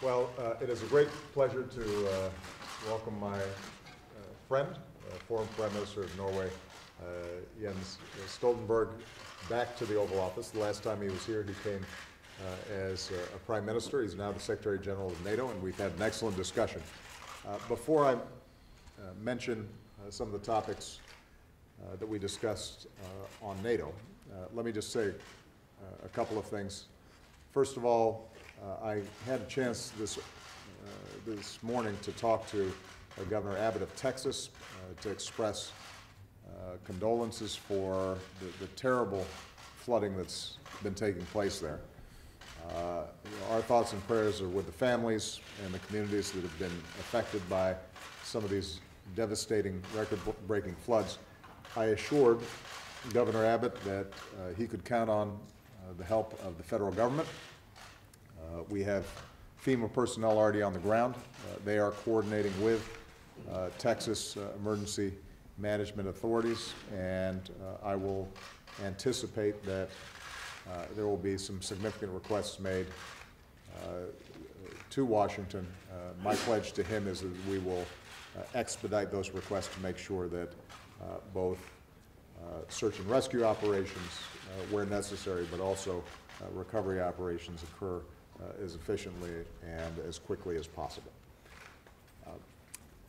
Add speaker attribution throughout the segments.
Speaker 1: Well, it is a great pleasure to welcome my friend, former Prime Minister of Norway, Jens Stoltenberg, back to the Oval Office. The last time he was here, he came as a Prime Minister. He's now the Secretary General of NATO, and we've had an excellent discussion. Before I mention some of the topics that we discussed on NATO, let me just say a couple of things. First of all, I had a chance this morning to talk to Governor Abbott of Texas to express condolences for the terrible flooding that's been taking place there. Our thoughts and prayers are with the families and the communities that have been affected by some of these devastating, record-breaking floods. I assured Governor Abbott that he could count on the help of the federal government. We have FEMA personnel already on the ground. They are coordinating with Texas emergency management authorities, and I will anticipate that there will be some significant requests made to Washington. My pledge to him is that we will expedite those requests to make sure that both search and rescue operations, where necessary, but also recovery operations occur as efficiently and as quickly as possible.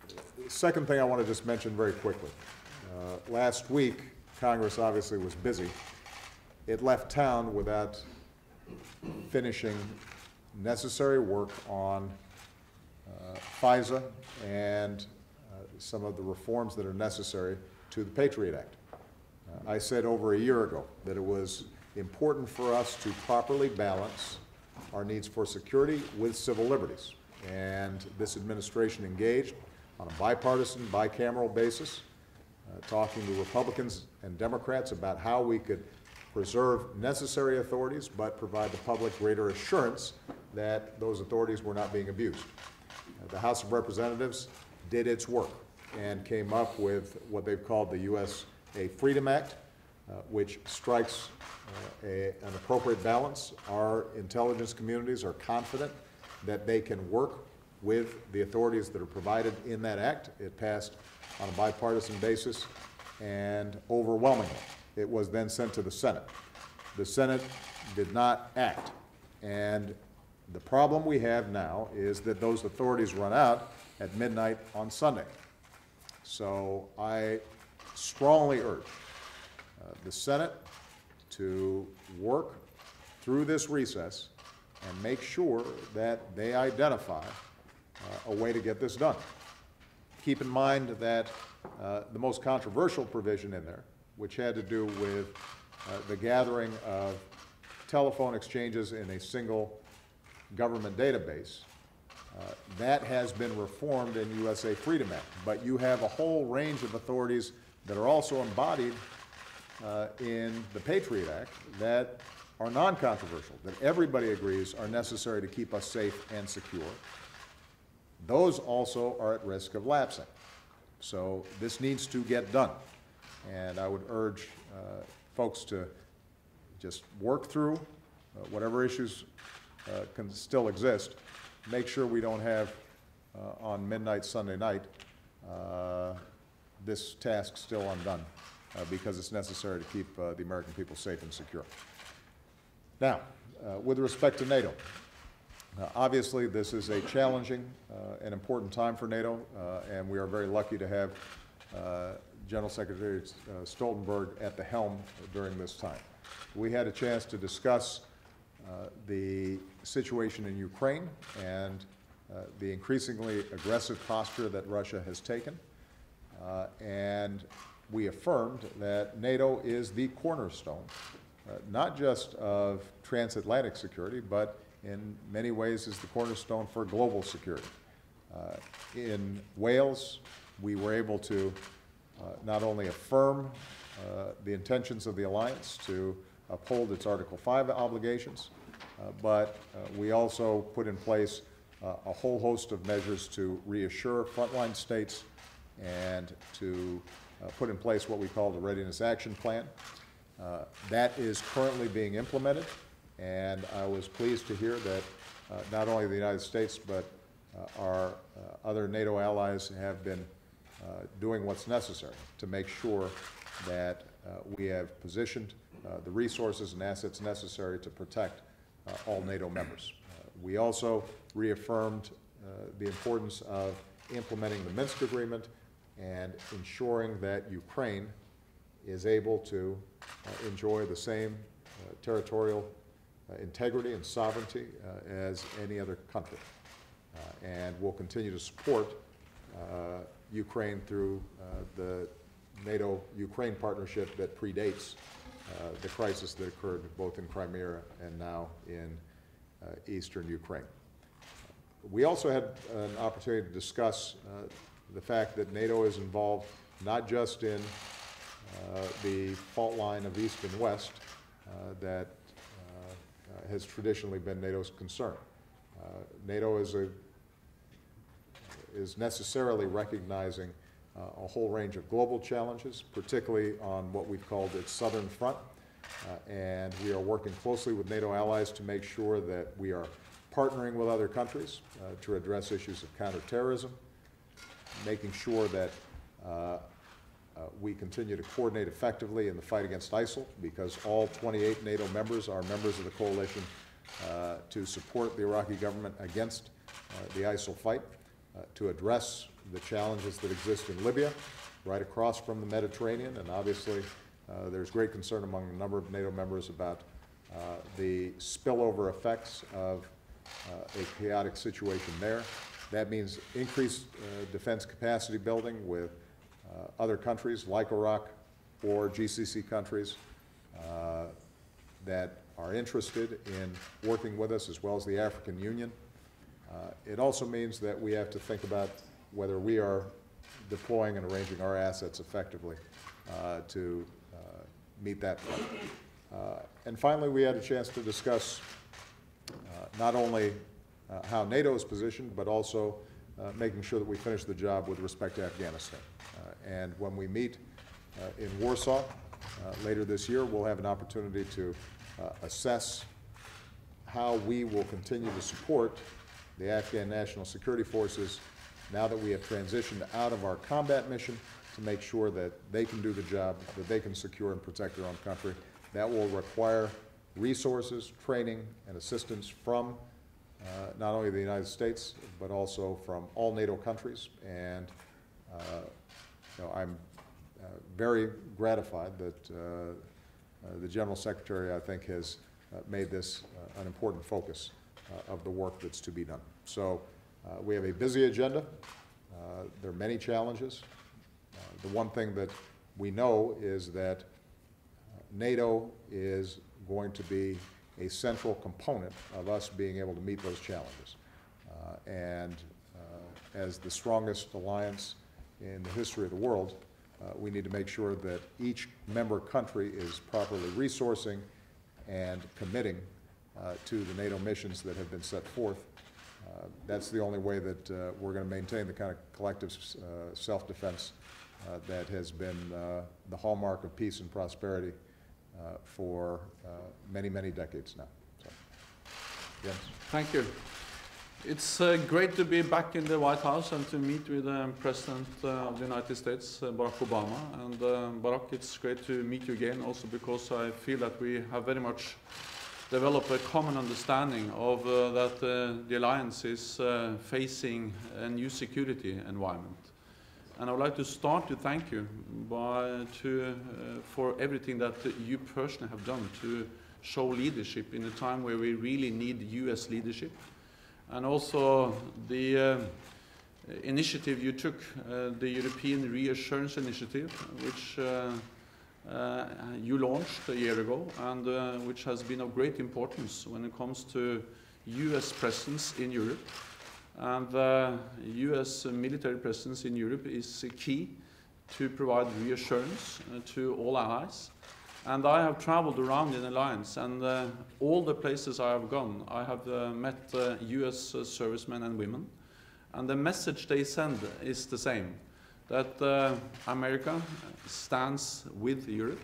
Speaker 1: The second thing I want to just mention very quickly. Last week, Congress obviously was busy. It left town without finishing necessary work on FISA and some of the reforms that are necessary to the Patriot Act. I said over a year ago that it was important for us to properly balance our needs for security with civil liberties. And this administration engaged on a bipartisan, bicameral basis, talking to Republicans and Democrats about how we could preserve necessary authorities but provide the public greater assurance that those authorities were not being abused. The House of Representatives did its work and came up with what they've called the USA Freedom Act, which strikes an appropriate balance. Our intelligence communities are confident that they can work with the authorities that are provided in that act. It passed on a bipartisan basis, and overwhelmingly, it was then sent to the Senate. The Senate did not act, and the problem we have now is that those authorities run out at midnight on Sunday. So I strongly urge the Senate to work through this recess and make sure that they identify a way to get this done. Keep in mind that the most controversial provision in there, which had to do with the gathering of telephone exchanges in a single government database, that has been reformed in USA Freedom Act. But you have a whole range of authorities that are also embodied in the Patriot Act that are non-controversial, that everybody agrees are necessary to keep us safe and secure. Those also are at risk of lapsing. So this needs to get done. And I would urge folks to just work through whatever issues can still exist. Make sure we don't have, on midnight Sunday night, this task still undone because it's necessary to keep the American people safe and secure. Now, with respect to NATO, obviously this is a challenging and important time for NATO, and we are very lucky to have General Secretary Stoltenberg at the helm during this time. We had a chance to discuss the situation in Ukraine and the increasingly aggressive posture that Russia has taken. And we affirmed that NATO is the cornerstone, not just of transatlantic security, but in many ways is the cornerstone for global security. In Wales, we were able to not only affirm the intentions of the alliance to uphold its Article 5 obligations, but we also put in place a whole host of measures to reassure frontline states and to put in place what we call the Readiness Action Plan. That is currently being implemented, and I was pleased to hear that not only the United States, but our other NATO allies have been doing what's necessary to make sure that we have positioned the resources and assets necessary to protect all NATO members. We also reaffirmed the importance of implementing the Minsk Agreement and ensuring that Ukraine is able to enjoy the same territorial integrity and sovereignty as any other country. And we'll continue to support Ukraine through the NATO-Ukraine partnership that predates the crisis that occurred both in Crimea and now in eastern Ukraine. We also had an opportunity to discuss the fact that NATO is involved not just in the fault line of East and West that has traditionally been NATO's concern. NATO is necessarily recognizing a whole range of global challenges, particularly on what we've called its southern front. And we are working closely with NATO allies to make sure that we are partnering with other countries to address issues of counterterrorism, making sure that we continue to coordinate effectively in the fight against ISIL, because all 28 NATO members are members of the coalition to support the Iraqi government against the ISIL fight, to address the challenges that exist in Libya, right across from the Mediterranean. And obviously, there's great concern among a number of NATO members about the spillover effects of a chaotic situation there. That means increased defense capacity building with other countries like Iraq or GCC countries that are interested in working with us, as well as the African Union. It also means that we have to think about whether we are deploying and arranging our assets effectively to meet that threat. And finally, we had a chance to discuss not only how NATO is positioned, but also making sure that we finish the job with respect to Afghanistan. And when we meet in Warsaw later this year, we'll have an opportunity to assess how we will continue to support the Afghan National Security Forces now that we have transitioned out of our combat mission, to make sure that they can do the job, that they can secure and protect their own country. That will require resources, training, and assistance from not only the United States, but also from all NATO countries. And I'm very gratified that the General Secretary, I think, has made this an important focus of the work that's to be done. So we have a busy agenda. There are many challenges. The one thing that we know is that NATO is going to be a central component of us being able to meet those challenges. As the strongest alliance in the history of the world, we need to make sure that each member country is properly resourcing and committing to the NATO missions that have been set forth. That's the only way that we're going to maintain the kind of collective self-defense that has been the hallmark of peace and prosperity for many, many decades now. So, yes.
Speaker 2: Thank you. It's great to be back in the White House and to meet with the President of the United States, Barack Obama. And Barack, it's great to meet you again, also because I feel that we have very much developed a common understanding of that the alliance is facing a new security environment. And I would like to start to thank you for everything that you personally have done to show leadership in a time where we really need US leadership. And also the initiative you took, the European Reassurance Initiative, which you launched a year ago, and which has been of great importance when it comes to US presence in Europe. And the US military presence in Europe is key to provide reassurance to all allies. And I have traveled around in Alliance, and all the places I have gone, I have met US servicemen and women. And the message they send is the same, that America stands with Europe.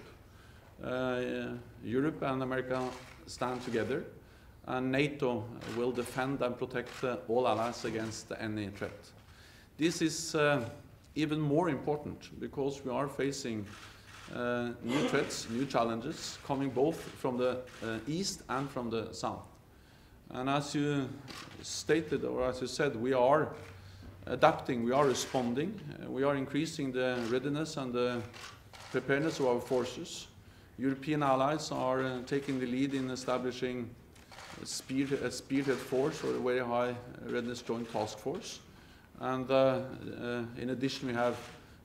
Speaker 2: Europe and America stand together. and NATO will defend and protect all allies against any threat. This is even more important because we are facing new threats, new challenges, coming both from the east and from the south. And as you stated, or as you said, we are adapting, we are responding, we are increasing the readiness and the preparedness of our forces. European allies are taking the lead in establishing a spearhead force, or a very high readiness joint task force. And in addition, we have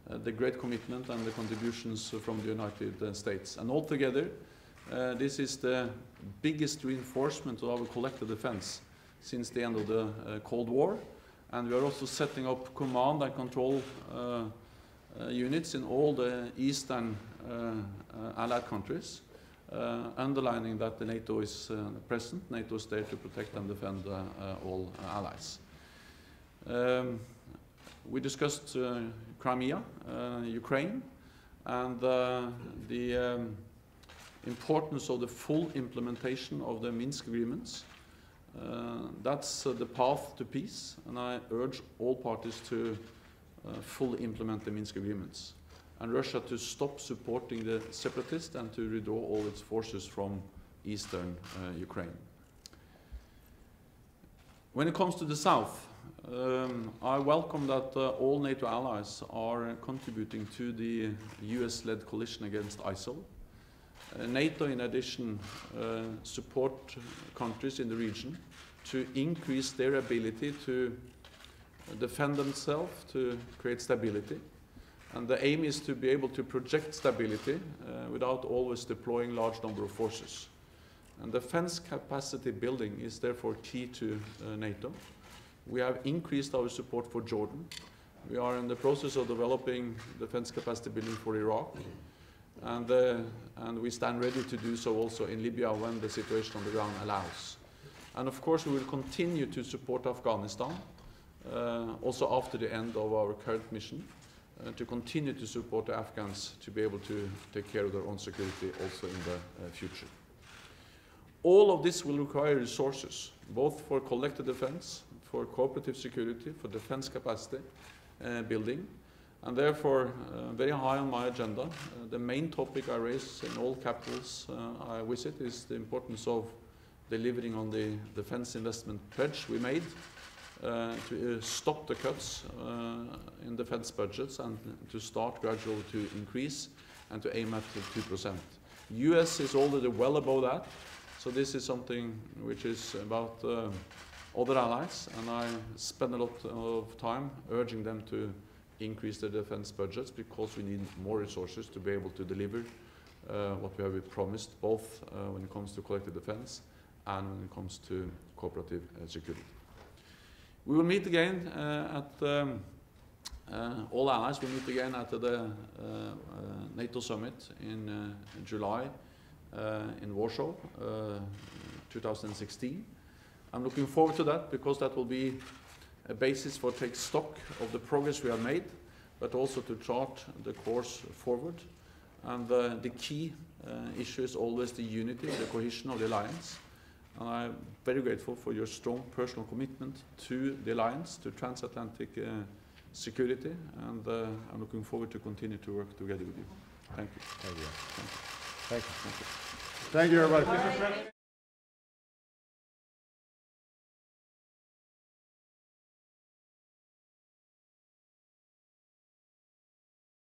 Speaker 2: the great commitment and the contributions from the United States. And altogether, this is the biggest reinforcement of our collective defense since the end of the Cold War. And we are also setting up command and control units in all the eastern allied countries, underlining that the NATO is present. NATO is there to protect and defend all allies. We discussed Crimea, Ukraine, and the importance of the full implementation of the Minsk agreements. That's the path to peace, and I urge all parties to fully implement the Minsk agreements, and Russia to stop supporting the separatists and to withdraw all its forces from eastern Ukraine. When it comes to the south, I welcome that all NATO allies are contributing to the US-led coalition against ISIL. NATO, in addition, support countries in the region to increase their ability to defend themselves, to create stability. And the aim is to be able to project stability without always deploying large number of forces. And defense capacity building is therefore key to NATO. We have increased our support for Jordan. We are in the process of developing defense capacity building for Iraq. And we stand ready to do so also in Libya when the situation on the ground allows. And of course, we will continue to support Afghanistan, also after the end of our current mission, to continue to support the Afghans to be able to take care of their own security also in the future. All of this will require resources, both for collective defense, for cooperative security, for defense capacity building, and therefore very high on my agenda. The main topic I raise in all capitals I visit is the importance of delivering on the defense investment pledge we made to stop the cuts in defense budgets and to start gradually to increase and to aim at 2%. US is already well above that, so this is something which is about other allies, and I spend a lot of time urging them to increase their defense budgets because we need more resources to be able to deliver what we have promised, both when it comes to collective defense and when it comes to cooperative security. We will meet again all allies will meet again at the NATO summit in July in Warsaw, 2016. I'm looking forward to that because that will be a basis for take stock of the progress we have made, but also to chart the course forward. And the key issue is always the unity, the cohesion of the alliance. And I'm very grateful for your strong personal commitment to the alliance, to transatlantic security, and I'm looking forward to continue to work together with you. Thank you.
Speaker 1: Thank you.
Speaker 2: Thank you.
Speaker 1: Thank you. Thank you, everybody.